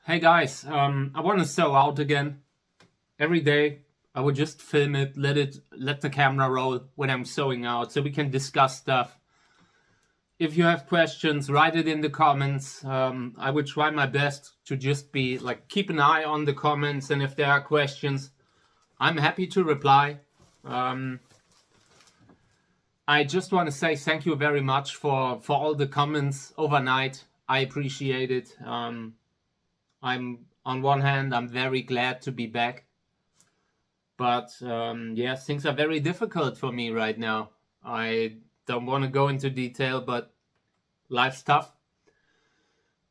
Hey guys, I want to sow out again. Every day I would just film it, let the camera roll when I'm sowing out so we can discuss stuff. If you have questions, write it in the comments. I would try my best to just be like, keep an eye on the comments, and if there are questions, I'm happy to reply. I just want to say thank you very much for all the comments overnight. I appreciate it. I'm on one hand, I'm very glad to be back, but yeah, things are very difficult for me right now. I don't want to go into detail, but life's tough,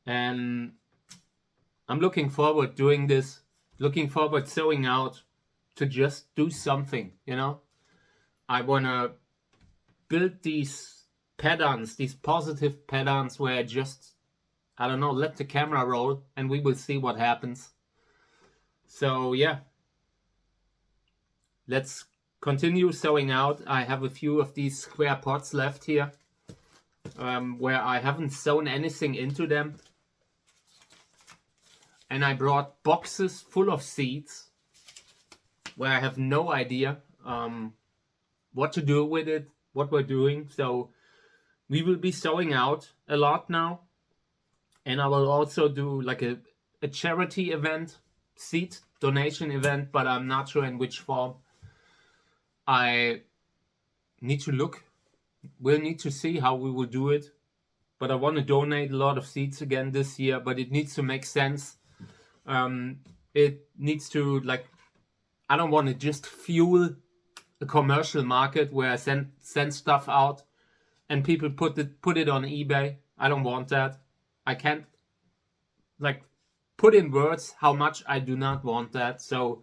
and I'm looking forward doing this, looking forward sowing out to just do something. I want to build these patterns, these positive patterns where I just, I don't know, let the camera roll and we will see what happens. So yeah, let's continue sowing out. I have a few of these square pots left here where I haven't sown anything into them. And I brought boxes full of seeds where I have no idea what to do with it, what we're doing. So we will be sowing out a lot now. And I will also do like a charity event, seed donation event, but I'm not sure in which form. I need to look. We'll need to see how we will do it. But I want to donate a lot of seeds again this year, but it needs to make sense. It needs to, like, I don't want to just fuel a commercial market where I send stuff out and people put it on eBay. I don't want that. I can't like put in words how much I do not want that. So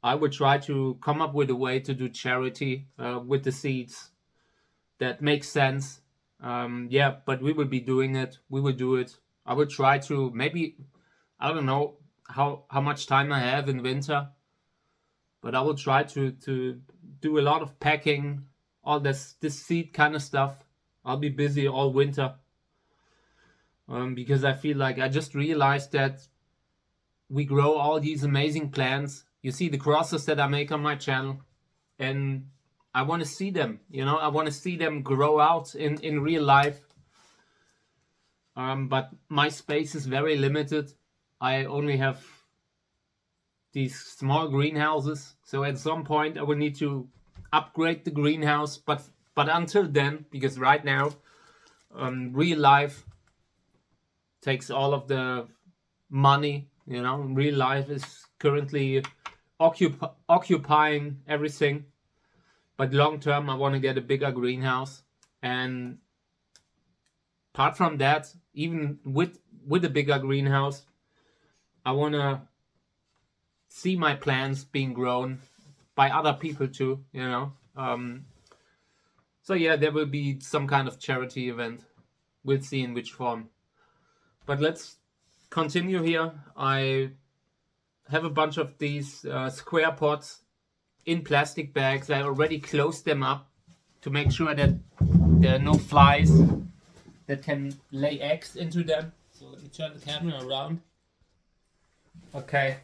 I would try to come up with a way to do charity with the seeds that makes sense. Yeah, but we will be doing it. We will do it. I will try to, maybe, I don't know how much time I have in winter, but I will try to do a lot of packing, all this seed kind of stuff. I'll be busy all winter because I feel like I just realized that we grow all these amazing plants. You see the crosses that I make on my channel, and I want to see them. I want to see them grow out in real life. But my space is very limited. I only have these small greenhouses, so at some point I will need to upgrade the greenhouse. But until then, because right now, real life takes all of the money. Real life is currently occupying everything. But long term, I want to get a bigger greenhouse, and apart from that, even with a bigger greenhouse, I want to see my plants being grown by other people too. So yeah, there will be some kind of charity event. We'll see in which form. But let's continue here. I have a bunch of these square pots in plastic bags. I already closed them up to make sure that there are no flies that can lay eggs into them. So let me turn the camera around. Okay.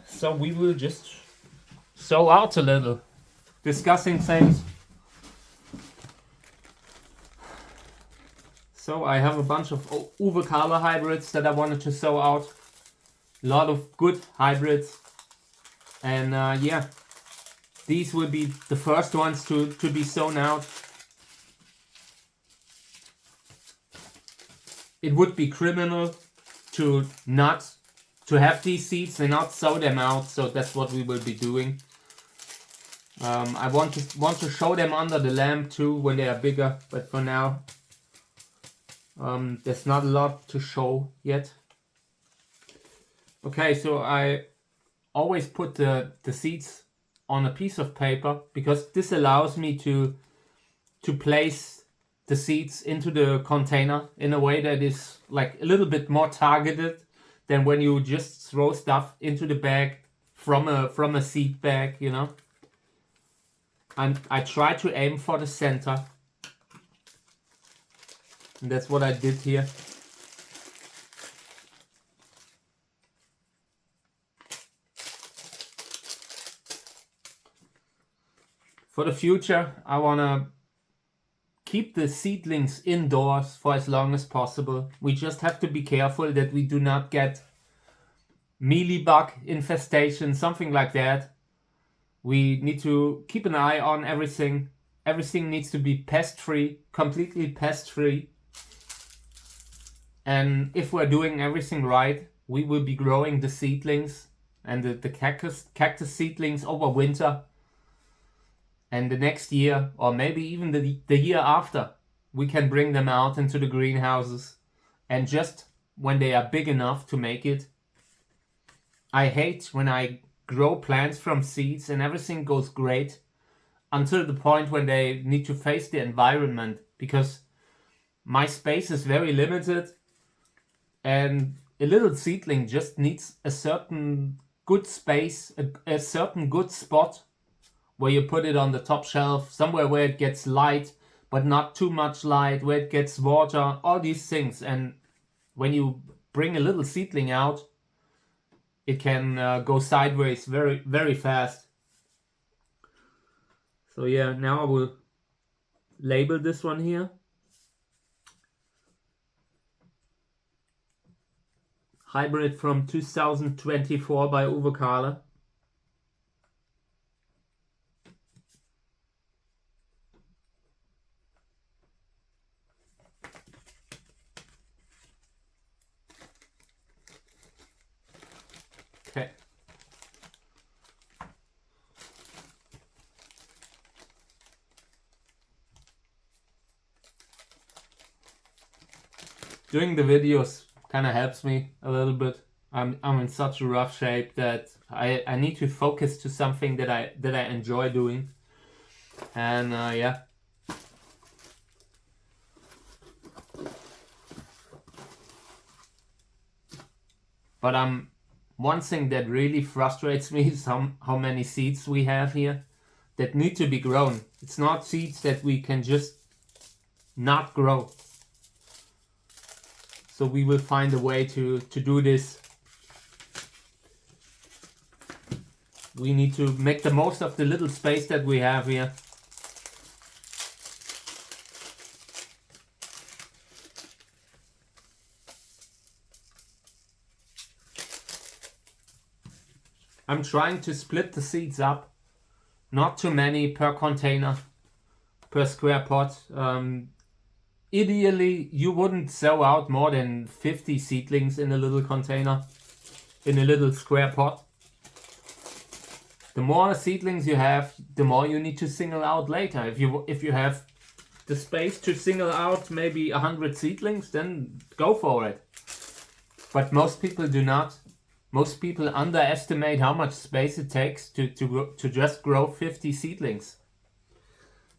So we will just sow out a little, discussing things. So I have a bunch of Uwe Kala hybrids that I wanted to sow out. A lot of good hybrids. And yeah, these will be the first ones to be sown out. It would be criminal to not have these seeds and not sow them out, so that's what we will be doing. I want to show them under the lamp too when they are bigger, but for now there's not a lot to show yet. Okay, so I always put the seeds on a piece of paper because this allows me to place the seeds into the container in a way that is like a little bit more targeted than when you just throw stuff into the bag from a seed bag, And I try to aim for the center. And that's what I did here. For the future, I want to keep the seedlings indoors for as long as possible. We just have to be careful that we do not get mealybug infestation, something like that. We need to keep an eye on everything. Everything needs to be pest-free, completely pest-free. And if we're doing everything right, we will be growing the seedlings and the cactus seedlings over winter. And the next year, or maybe even the year after, we can bring them out into the greenhouses. And just when they are big enough to make it. I hate when I grow plants from seeds and everything goes great until the point when they need to face the environment, because my space is very limited and a little seedling just needs a certain good space, a certain good spot where you put it on the top shelf, somewhere where it gets light, but not too much light, where it gets water, all these things. And when you bring a little seedling out, it can go sideways very, very fast. So yeah, now I will label this one here. Hybrid from 2024 by Uwe Kahle. Okay. Doing the videos kind of helps me a little bit. I'm in such a rough shape that I need to focus to something that I enjoy doing. And yeah. But one thing that really frustrates me is how many seeds we have here that need to be grown. It's not seeds that we can just not grow. So we will find a way to do this. We need to make the most of the little space that we have here. I'm trying to split the seeds up. Not too many per container, per square pot. Ideally, you wouldn't sow out more than 50 seedlings in a little container, in a little square pot. The more seedlings you have, the more you need to single out later. If you have the space to single out maybe 100 seedlings, then go for it. But most people do not. Most people underestimate how much space it takes to just grow 50 seedlings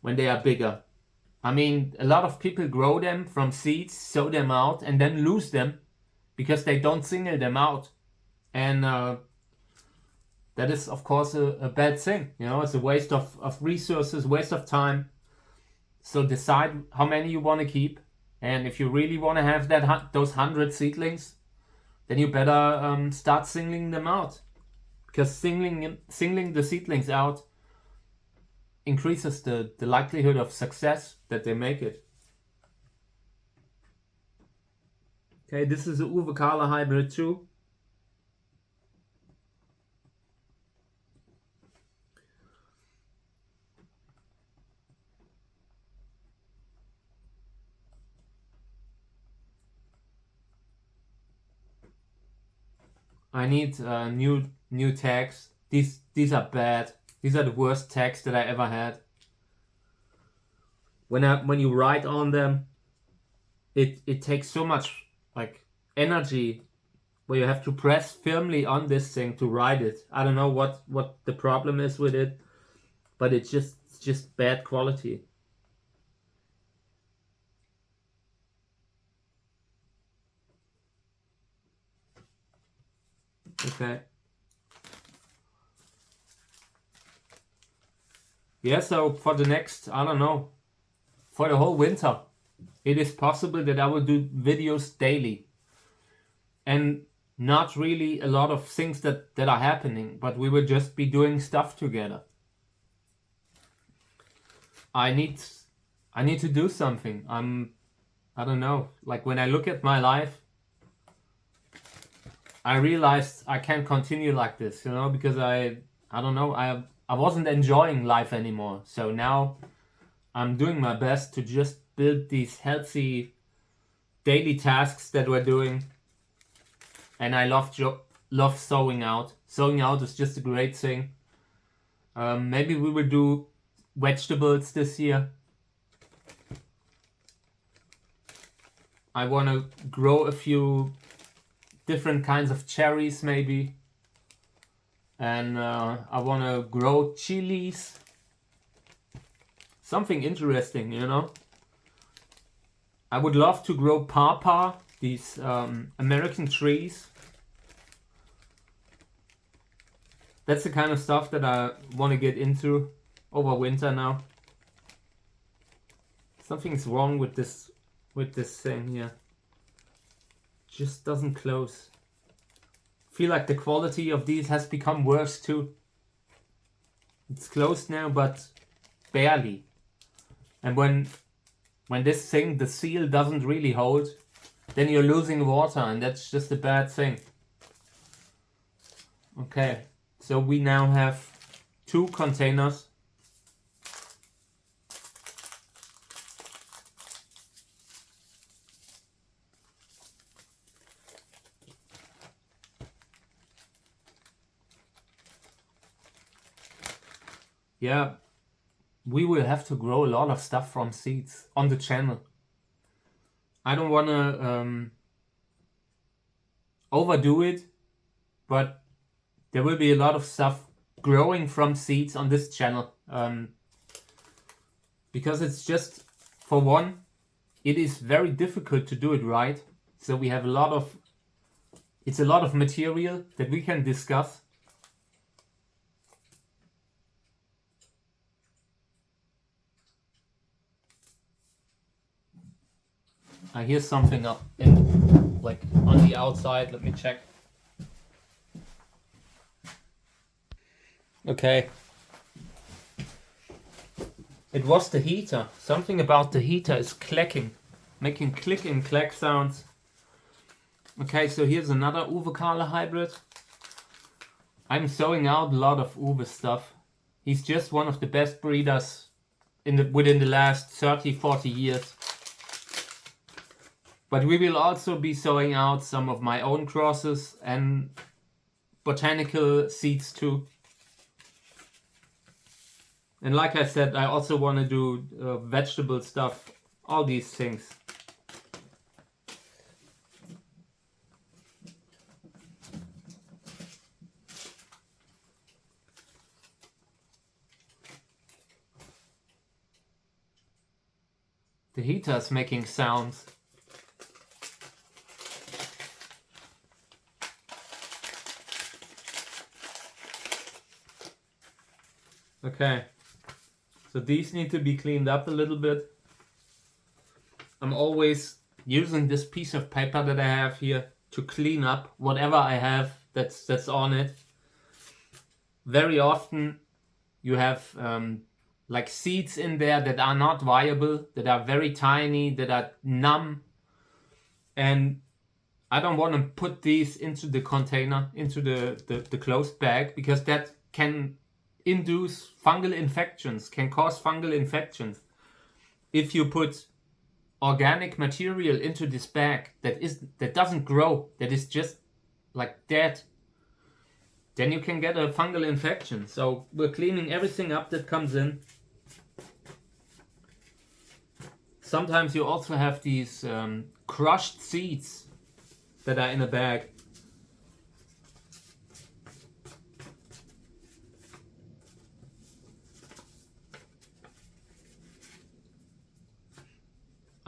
when they are bigger. I mean, a lot of people grow them from seeds, sow them out, and then lose them because they don't single them out. And that is, of course, a bad thing. You know, it's a waste of resources, waste of time. So decide how many you want to keep. And if you really want to have those 100 seedlings, then you better start singling them out. Because singling the seedlings out increases the likelihood of success that they make it. Okay, this is a Uwe Kahle hybrid too. I need new tags. These are bad. These are the worst tags that I ever had. When you write on them, it takes so much like energy where you have to press firmly on this thing to write it. I don't know what the problem is with it, but it's just bad quality. Okay. Yeah, so for the next, I don't know, for the whole winter, it is possible that I will do videos daily. And not really a lot of things that are happening, but we will just be doing stuff together. I need to do something. I don't know. Like when I look at my life, I realized I can't continue like this, you know, because I don't know, I wasn't enjoying life anymore. So now I'm doing my best to just build these healthy daily tasks that we're doing. And I love sowing out. Sowing out is just a great thing. Maybe we will do vegetables this year. I want to grow a few different kinds of cherries maybe. And I want to grow chilies. Something interesting, you know. I would love to grow pawpaw, these American trees. That's the kind of stuff that I want to get into over winter now. Something's wrong with this thing here. Just doesn't close. Feel like the quality of these has become worse too. It's closed now, but barely. And when this thing, the seal, doesn't really hold, then you're losing water, and that's just a bad thing. Okay, so we now have 2 containers. Yeah, we will have to grow a lot of stuff from seeds on the channel. I don't want to overdo it, but there will be a lot of stuff growing from seeds on this channel. Because it's just, for one, it is very difficult to do it right. So we have it's a lot of material that we can discuss. I hear something up like on the outside. Let me check. Okay. It was the heater. Something about the heater is clacking, making click and clack sounds. Okay, so here's another Uwe Kahle hybrid. I'm sowing out a lot of Uwe stuff. He's just one of the best breeders within the last 30-40 years. But we will also be sowing out some of my own crosses and botanical seeds too. And like I said, I also want to do vegetable stuff, all these things. The heater's making sounds. Okay, so these need to be cleaned up a little bit. I'm always using this piece of paper that I have here to clean up whatever I have that's on it. Very often you have like seeds in there that are not viable, that are very tiny, that are numb. And I don't want to put these into the container, into the closed bag, because that can induce fungal infections, can cause fungal infections. If you put organic material into this bag that doesn't grow, that is just like dead, then you can get a fungal infection. So we're cleaning everything up that comes in. Sometimes you also have these crushed seeds that are in a bag.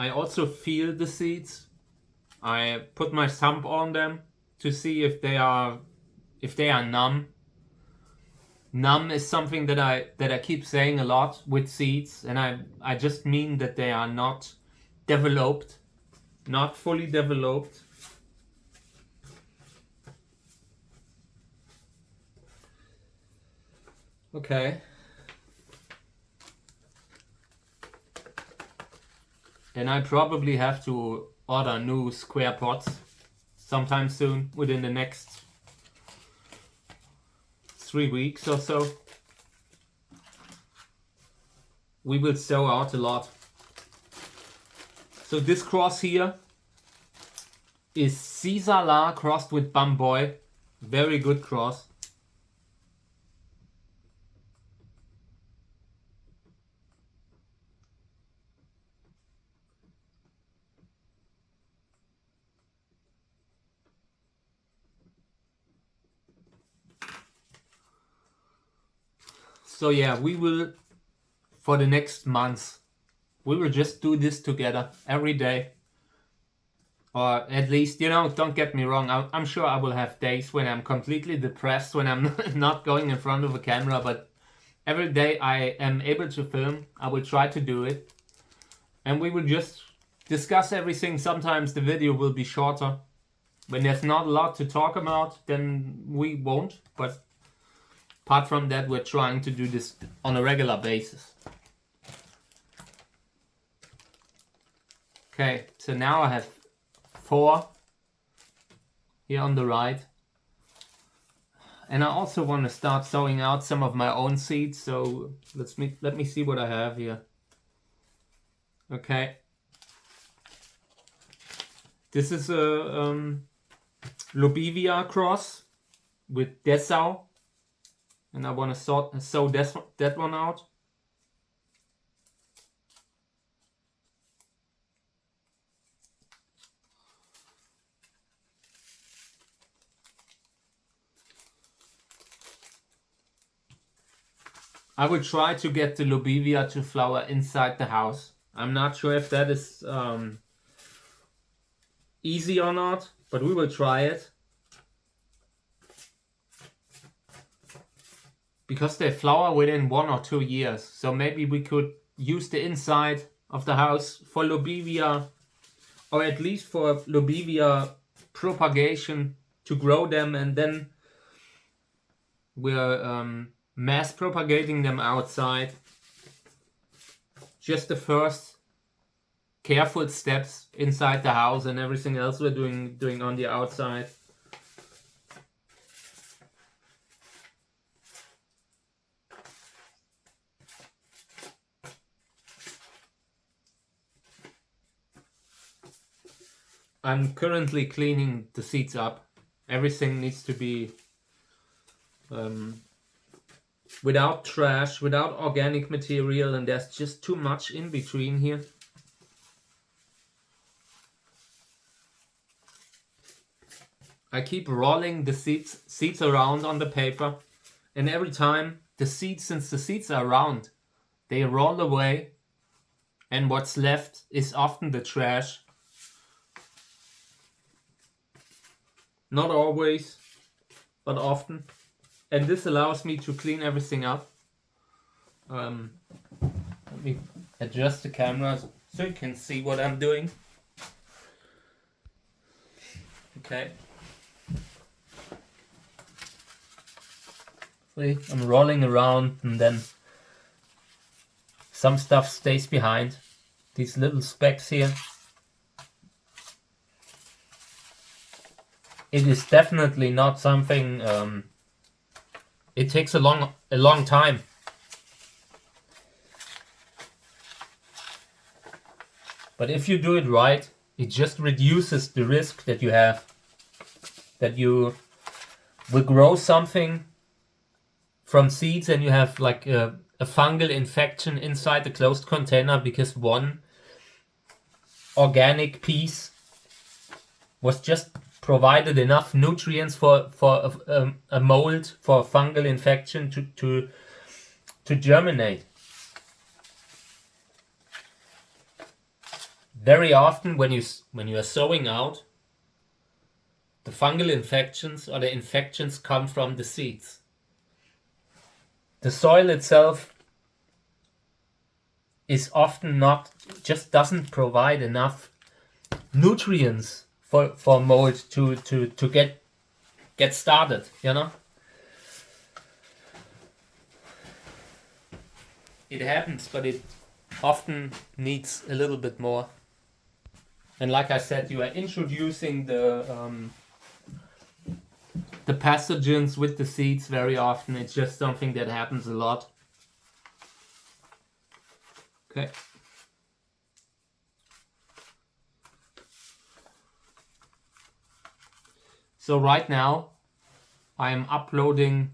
I also feel the seeds. I put my thumb on them to see if they are numb. Numb is something that I keep saying a lot with seeds, and I just mean that they are not developed, not fully developed. Okay. And I probably have to order new square pots sometime soon, within the next 3 weeks or so. We will sow out a lot. So this cross here is Caesar crossed with Bamboy. Very good cross. So yeah, we will, for the next months, we will just do this together every day. Or at least, you know, don't get me wrong, I'm sure I will have days when I'm completely depressed, when I'm not going in front of a camera, but every day I am able to film, I will try to do it. And we will just discuss everything. Sometimes the video will be shorter. When there's not a lot to talk about, then we won't. But apart from that, we're trying to do this on a regular basis. Okay, so now I have 4 here on the right. And I also want to start sowing out some of my own seeds. So let me see what I have here. Okay. This is a Lobivia cross with Dessau. And I want to sow that one out. I will try to get the Lobivia to flower inside the house. I'm not sure if that is easy or not, but we will try it. Because they flower within 1 or 2 years. So maybe we could use the inside of the house for Lobivia, or at least for Lobivia propagation, to grow them, and then we're mass propagating them outside. Just the first careful steps inside the house, and everything else we're doing on the outside. I'm currently cleaning the seeds up. Everything needs to be without trash, without organic material, and there's just too much in between here. I keep rolling the seeds around on the paper, and every time since the seeds are round, they roll away, and what's left is often the trash. Not always, but often. And this allows me to clean everything up. Let me adjust the camera so you can see what I'm doing. Okay. See, I'm rolling around, and then some stuff stays behind. These little specks here. It is definitely not something. It takes a long time. But if you do it right, it just reduces the risk that you have. That you will grow something from seeds and you have like a fungal infection inside the closed container because one organic piece was just provided enough nutrients for a mold, for a fungal infection to germinate. Very often when you are sowing out, the fungal infections or the infections come from the seeds. The soil itself is often just doesn't provide enough nutrients for mold to get started, you know. It happens, but it often needs a little bit more. And like I said, you are introducing the pathogens with the seeds very often. It's just something that happens a lot. Okay. So right now I am uploading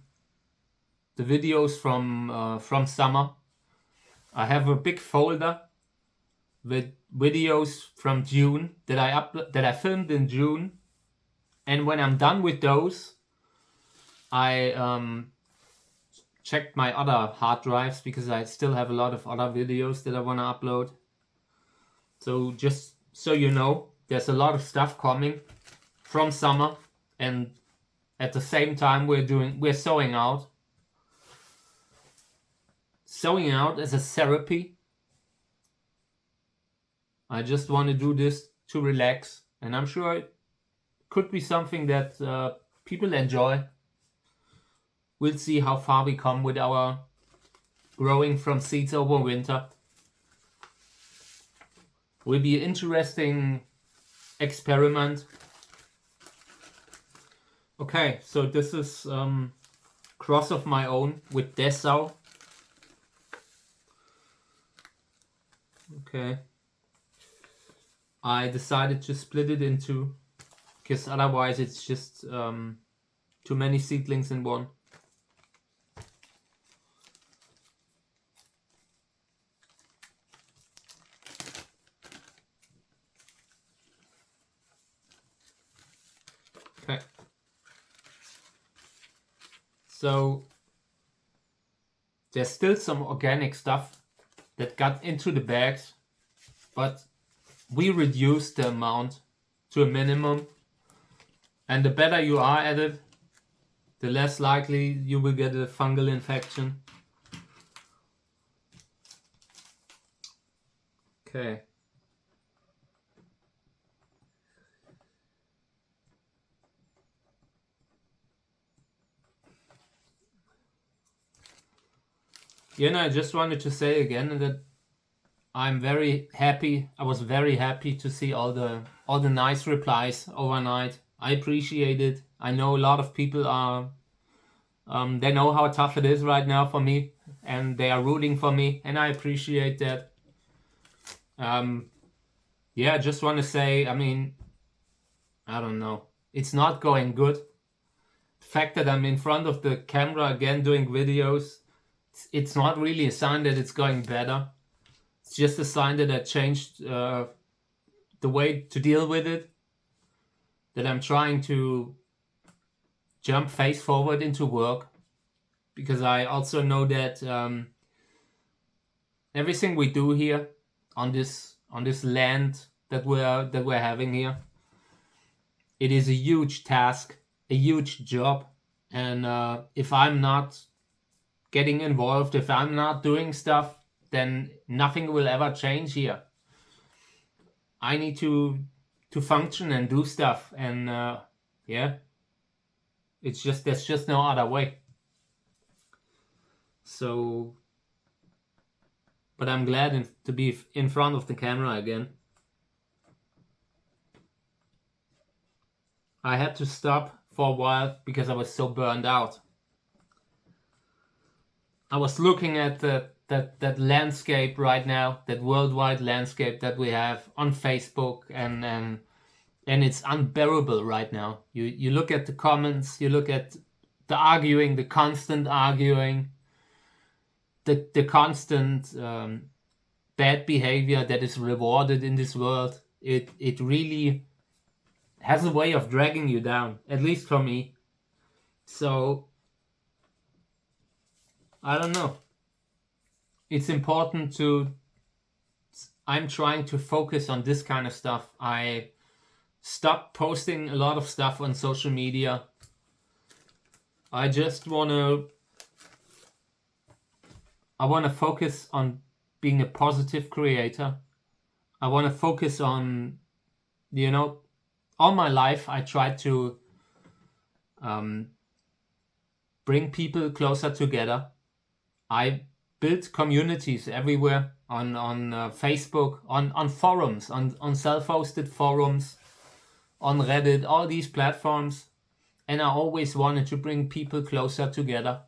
the videos from summer. I have a big folder with videos from June that I filmed in June, and when I'm done with those, I checked my other hard drives because I still have a lot of other videos that I want to upload. So just so you know, there's a lot of stuff coming from summer, and at the same time we're sowing out. Sowing out as a therapy. I just want to do this to relax, and I'm sure it could be something that people enjoy. We'll see how far we come with our growing from seeds over winter. Will be an interesting experiment. Okay, so this is cross of my own with Dessau. Okay. I decided to split it into, because otherwise it's just too many seedlings in one. Okay. So there's still some organic stuff that got into the bags, but we reduced the amount to a minimum. And the better you are at it, the less likely you will get a fungal infection. Okay. I just wanted to say again that I'm very happy. I was very happy to see all the nice replies overnight. I appreciate it. I know a lot of people are they know how tough it is right now for me, and they are rooting for me, and I appreciate that. Yeah, I just want to say, I mean, I don't know. It's not going good. The fact that I'm in front of the camera again doing videos, it's not really a sign that it's going better. It's just a sign that I changed the way to deal with it. That I'm trying to jump face forward into work, because I also know that everything we do here on this land that we're having here, it is a huge task, a huge job, and if I'm not getting involved, if I'm not doing stuff, then nothing will ever change here. I need to function and do stuff, and yeah, there's just no other way. So, but I'm glad to be in front of the camera again. I had to stop for a while because I was so burned out. I was looking at that landscape right now, that worldwide landscape that we have on Facebook, and it's unbearable right now. You look at the comments, you look at the arguing, the constant arguing, the constant bad behavior that is rewarded in this world. It really has a way of dragging you down, at least for me. So I don't know. It's important I'm trying to focus on this kind of stuff. I stopped posting a lot of stuff on social media. I just want to focus on being a positive creator. I want to focus on, all my life I tried to bring people closer together. I build communities everywhere on Facebook, on forums, on self-hosted forums, on Reddit, all these platforms. And I always wanted to bring people closer together.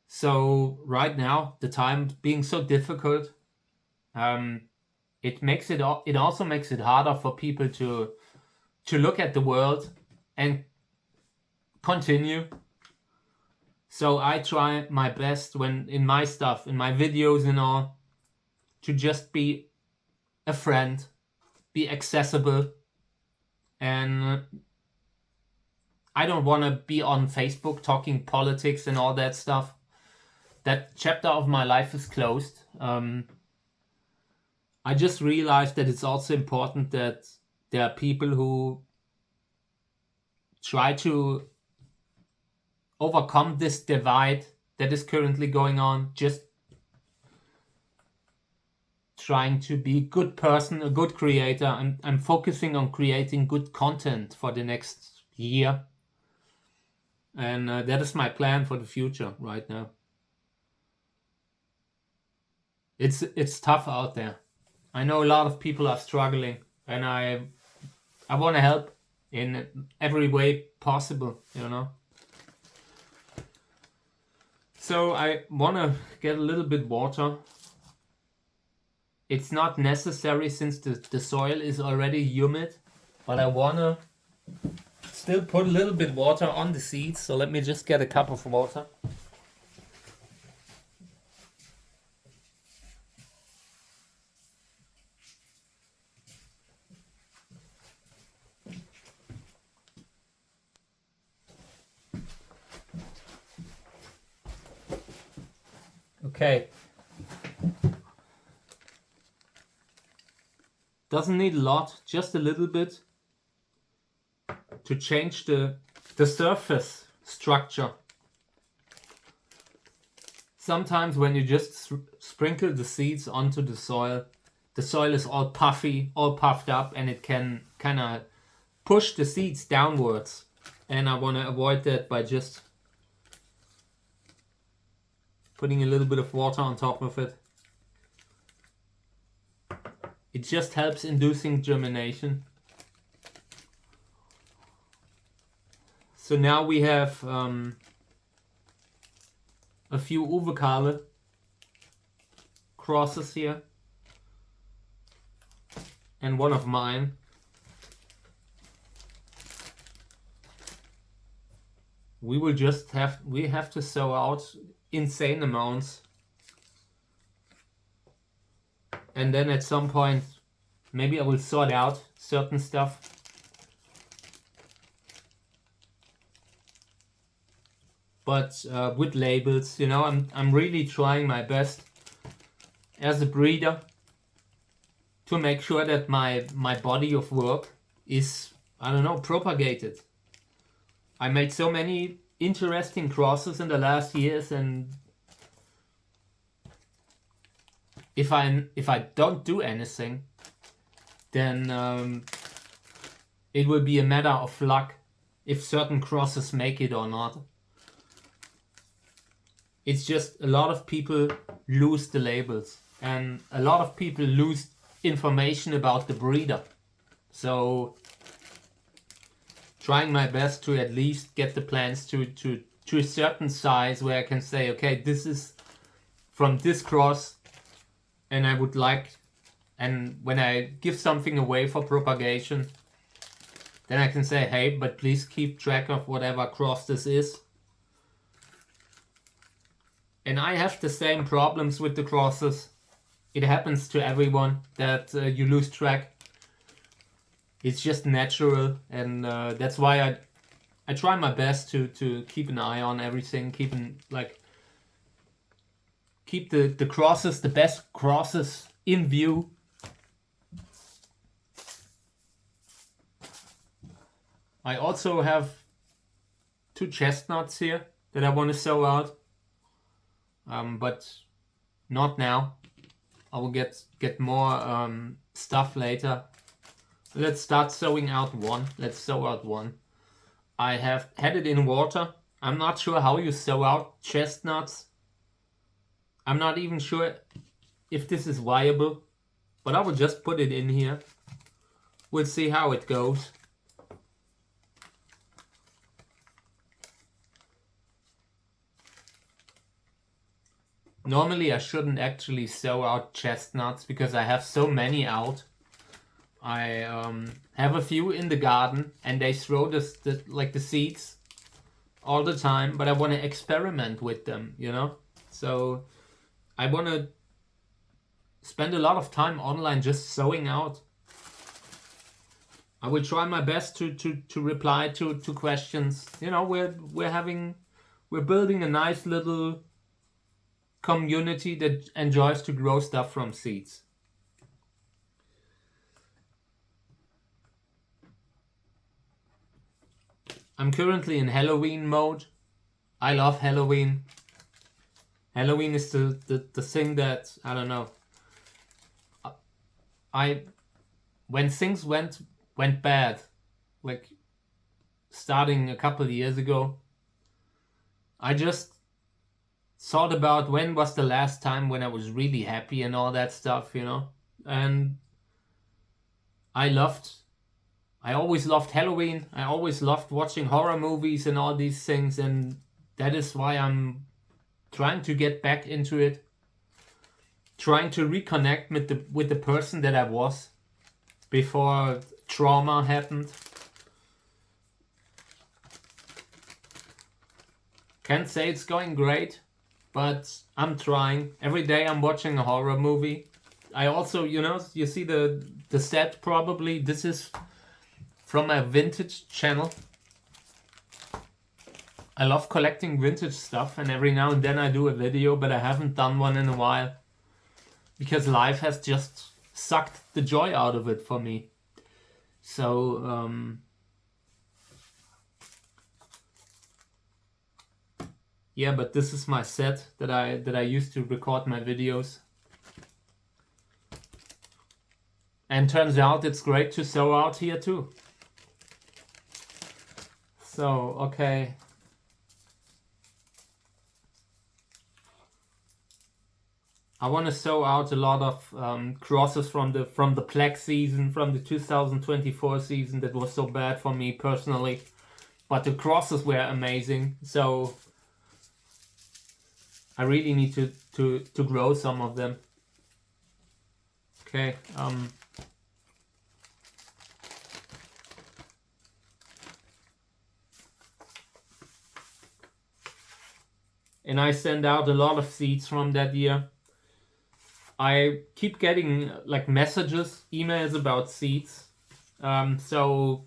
So right now, the time being so difficult, it also makes it harder for people to look at the world and continue. So I try my best when in my stuff, in my videos and all, to just be a friend, be accessible, and I don't want to be on Facebook talking politics and all that stuff. That chapter of my life is closed. I just realized that it's also important that there are people who try to overcome this divide that is currently going on, just trying to be a good person, a good creator. I'm focusing on creating good content for the next year. And that is my plan for the future right now. It's tough out there. I know a lot of people are struggling, and I want to help in every way possible, you know. So I want to get a little bit water. It's not necessary since the soil is already humid, but I want to still put a little bit water on the seeds. So let me just get a cup of water. Okay. Doesn't need a lot, just a little bit to change the surface structure. Sometimes when you just sprinkle the seeds onto the soil is all puffy, all puffed up, and it can kind of push the seeds downwards. And I want to avoid that by just putting a little bit of water on top of it. It just helps inducing germination. So now we have a few Uvekale crosses here, and one of mine. We have to sow out insane amounts, and then at some point maybe I will sort out certain stuff. But with labels, you know, I'm really trying my best as a breeder to make sure that my body of work is, I don't know, propagated. I made so many interesting crosses in the last years, and if I don't do anything, then it will be a matter of luck if certain crosses make it or not. It's just a lot of people lose the labels, and a lot of people lose information about the breeder. So trying my best to at least get the plants to a certain size where I can say, okay, this is from this cross, and I would like, and when I give something away for propagation, then I can say, hey, but please keep track of whatever cross this is. And I have the same problems with the crosses. It happens to everyone that you lose track. It's just natural, and that's why I try my best to keep an eye on everything, keep the crosses, the best crosses in view. I also have 2 chestnuts here that I want to sow out. But not now. I will get more stuff later. Let's start sowing out one. Let's sow out one. I have had it in water. I'm not sure how you sow out chestnuts. I'm not even sure if this is viable, but I will just put it in here. We'll see how it goes. Normally I shouldn't actually sow out chestnuts because I have so many out. I have a few in the garden and they throw the seeds all the time, but I want to experiment with them, you know? So I want to spend a lot of time online just sowing out. I will try my best to reply to questions. You know, we're building a nice little community that enjoys to grow stuff from seeds. I'm currently in Halloween mode. I love Halloween. Halloween is the thing that, I don't know. When things went bad, like starting a couple of years ago, I just thought about when was the last time when I was really happy and all that stuff, you know. And I always loved Halloween. I always loved watching horror movies and all these things, and that is why I'm trying to get back into it. Trying to reconnect with the person that I was before trauma happened. Can't say it's going great, but I'm trying. Every day I'm watching a horror movie. I also, you know, you see the set probably. This is from a vintage channel. I love collecting vintage stuff, and every now and then I do a video, but I haven't done one in a while because life has just sucked the joy out of it for me. So yeah, but this is my set that I used to record my videos. And turns out it's great to sow out here too. So, okay. I want to sow out a lot of crosses from the plague season, from the 2024 season that was so bad for me personally. But the crosses were amazing, so I really need to grow some of them. Okay. And I send out a lot of seeds from that year. I keep getting like messages, emails about seeds. So,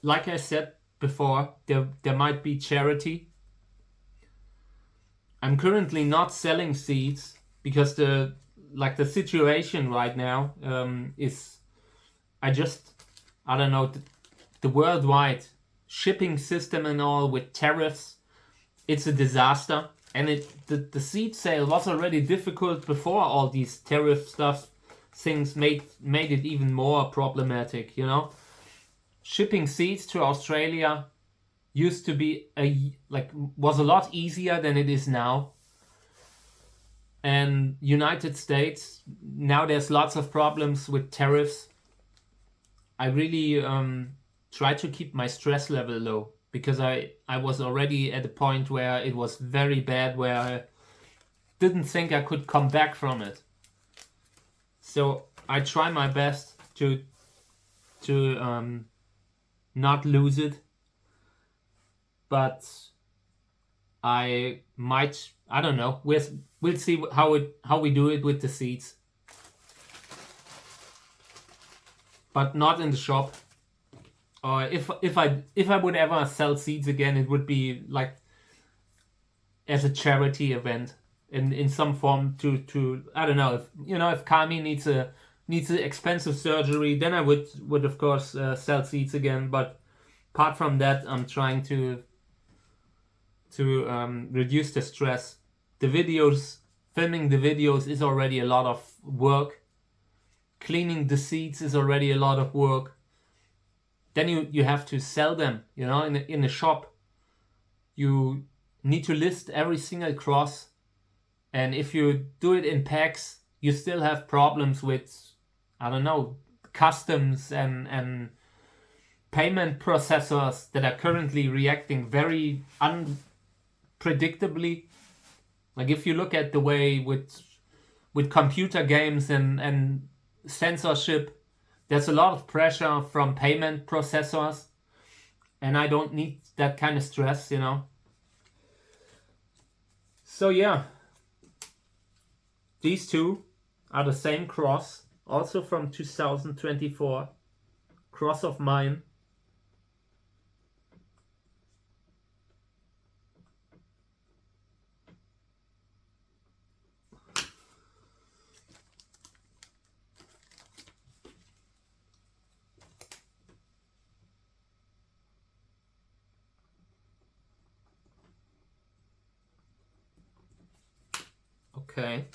like I said before, there might be charity. I'm currently not selling seeds because the situation right now is, I don't know, the worldwide shipping system and all with tariffs. It's a disaster, and the seed sale was already difficult before all these tariff things made it even more problematic, you know. Shipping seeds to Australia used to be was a lot easier than it is now. And United States, now there's lots of problems with tariffs. I really try to keep my stress level low, because I was already at a point where it was very bad, where I didn't think I could come back from it. So I try my best to not lose it, but I don't know. We'll see how we do it with the seeds, but not in the shop. Or if I would ever sell seeds again, it would be like as a charity event in some form to I don't know, if Kami needs an expensive surgery, then I would of course sell seeds again. But apart from that, I'm trying to reduce the stress. Filming the videos is already a lot of work. Cleaning the seeds is already a lot of work. Then you have to sell them, in a shop. You need to list every single cross. And if you do it in packs, you still have problems with, I don't know, customs and payment processors that are currently reacting very unpredictably. Like if you look at the way with computer games and censorship, there's a lot of pressure from payment processors, and I don't need that kind of stress, you know. So yeah, these two are the same cross, also from 2024, cross of mine. Okay.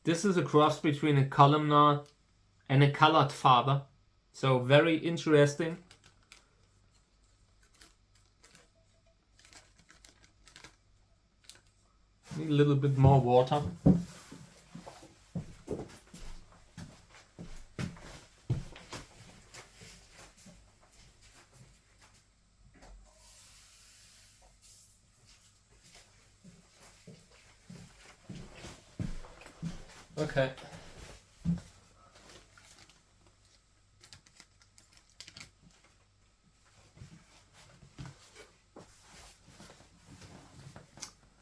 This is a cross between a columnar and a colored father. So very interesting. Need a little bit more water. Okay.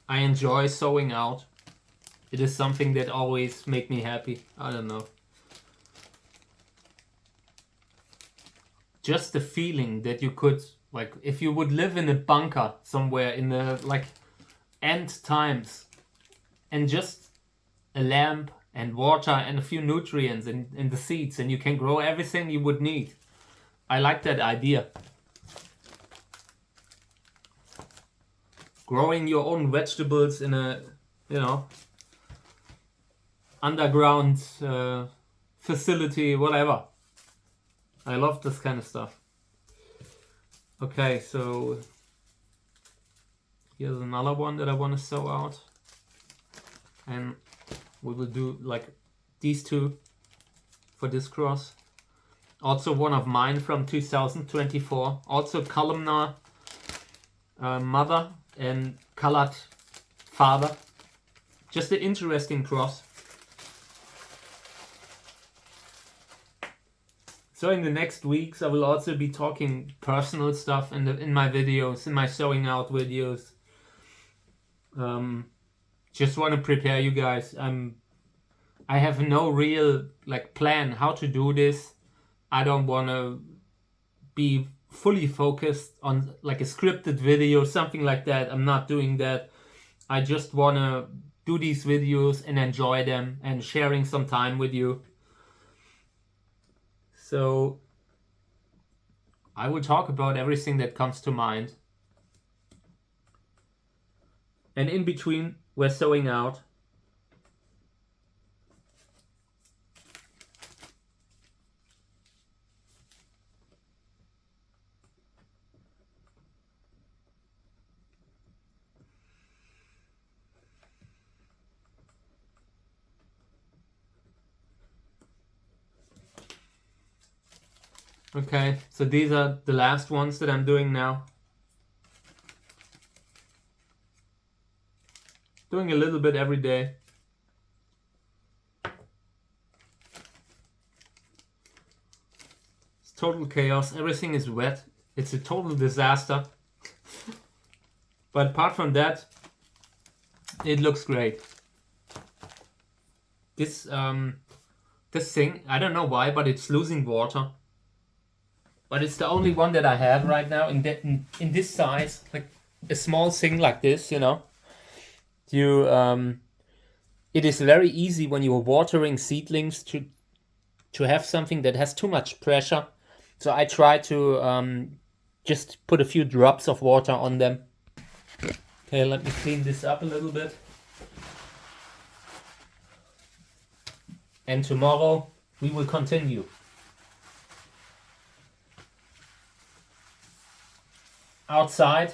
I enjoy sowing out. It is something that always make me happy. I don't know. Just the feeling that you could, like, if you would live in a bunker somewhere in the, like, end times, and just a lamp and water and a few nutrients in the seeds, and you can grow everything you would need. I like that idea. Growing your own vegetables in a, you know, underground facility, whatever. I love this kind of stuff. Okay, so here's another one that I want to sow out. And we will do like these two for this cross. Also one of mine from 2024. Also columnar mother and colored father. Just an interesting cross. So in the next weeks I will also be talking personal stuff in my videos, in my sowing out videos. Just want to prepare you guys. I have no real like plan how to do this. I don't want to be fully focused on like a scripted video, something like that. I'm not doing that. I just want to do these videos and enjoy them and sharing some time with you. So I will talk about everything that comes to mind. And in between, we're sowing out. Okay, so these are the last ones that I'm doing now. Doing a little bit every day. It's total chaos. Everything is wet. It's a total disaster. But apart from that, it looks great. This thing, I don't know why, but it's losing water. But it's the only one that I have right now in this size, like a small thing like this, you know. It is very easy when you're watering seedlings to have something that has too much pressure. So I try to just put a few drops of water on them. Okay, let me clean this up a little bit. And tomorrow we will continue. Outside,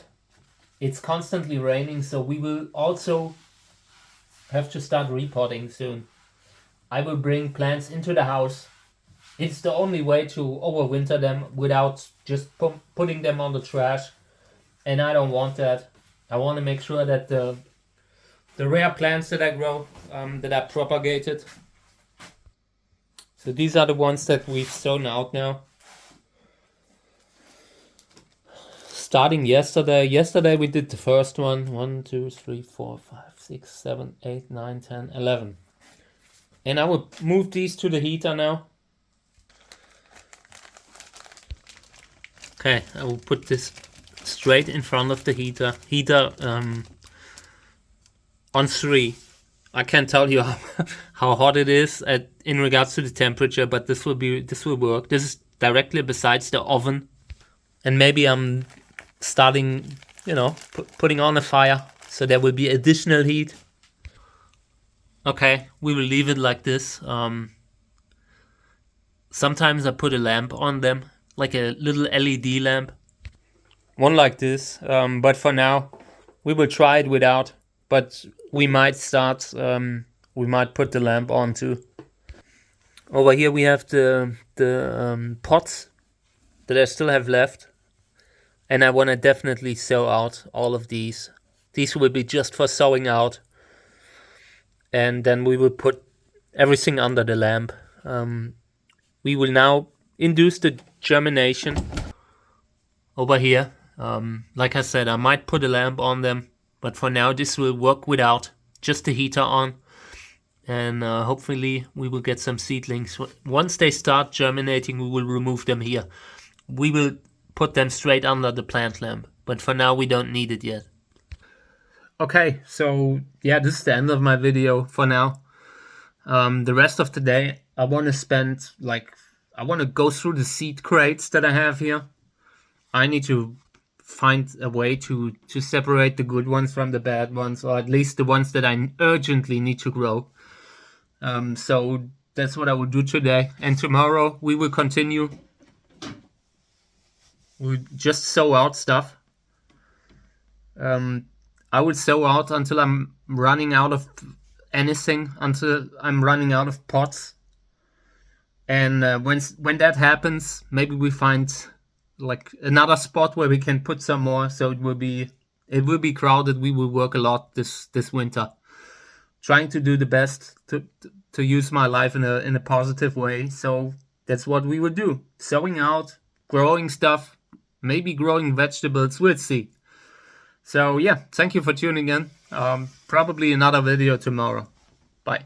it's constantly raining, so we will also have to start repotting soon. I will bring plants into the house. It's the only way to overwinter them without just putting them on the trash, and I don't want that. I want to make sure that the rare plants that I grow, that are propagated. So these are the ones that we've sown out now. Starting yesterday. Yesterday we did the first one. 1, 2, 3, 4, 5, 6, 7, 8, 9, 10, 11. And I will move these to the heater now. Okay, I will put this straight in front of the heater. On 3. I can't tell you how hot it is in regards to the temperature, but this will work. This is directly besides the oven, and maybe I'm starting, putting on a fire, so there will be additional heat. Okay, we will leave it like this. Sometimes I put a lamp on them, like a little LED lamp. One like this, but for now, we will try it without. But we might start, we might put the lamp on too. Over here we have the pots that I still have left. And I want to definitely sow out all of these. These will be just for sowing out. And then we will put everything under the lamp. We will now induce the germination over here. Like I said, I might put a lamp on them. But for now, this will work without, just the heater on. And hopefully we will get some seedlings. Once they start germinating, we will remove them here. We will put them straight under the plant lamp. But for now, we don't need it yet. Okay, so yeah, this is the end of my video for now. The rest of the day, I want to spend, I want to go through the seed crates that I have here. I need to find a way to separate the good ones from the bad ones, or at least the ones that I urgently need to grow. So that's what I will do today. And tomorrow we will continue. We'll just sow out stuff. I will sow out until I'm running out of anything, until I'm running out of pots. And when that happens, maybe we find like another spot where we can put some more, so it will be crowded. We will work a lot this winter, trying to do the best to use my life in a positive way. So that's what we will do: sowing out, growing stuff, maybe growing vegetables. We'll see. So yeah, thank you for tuning in. Probably another video tomorrow. Bye.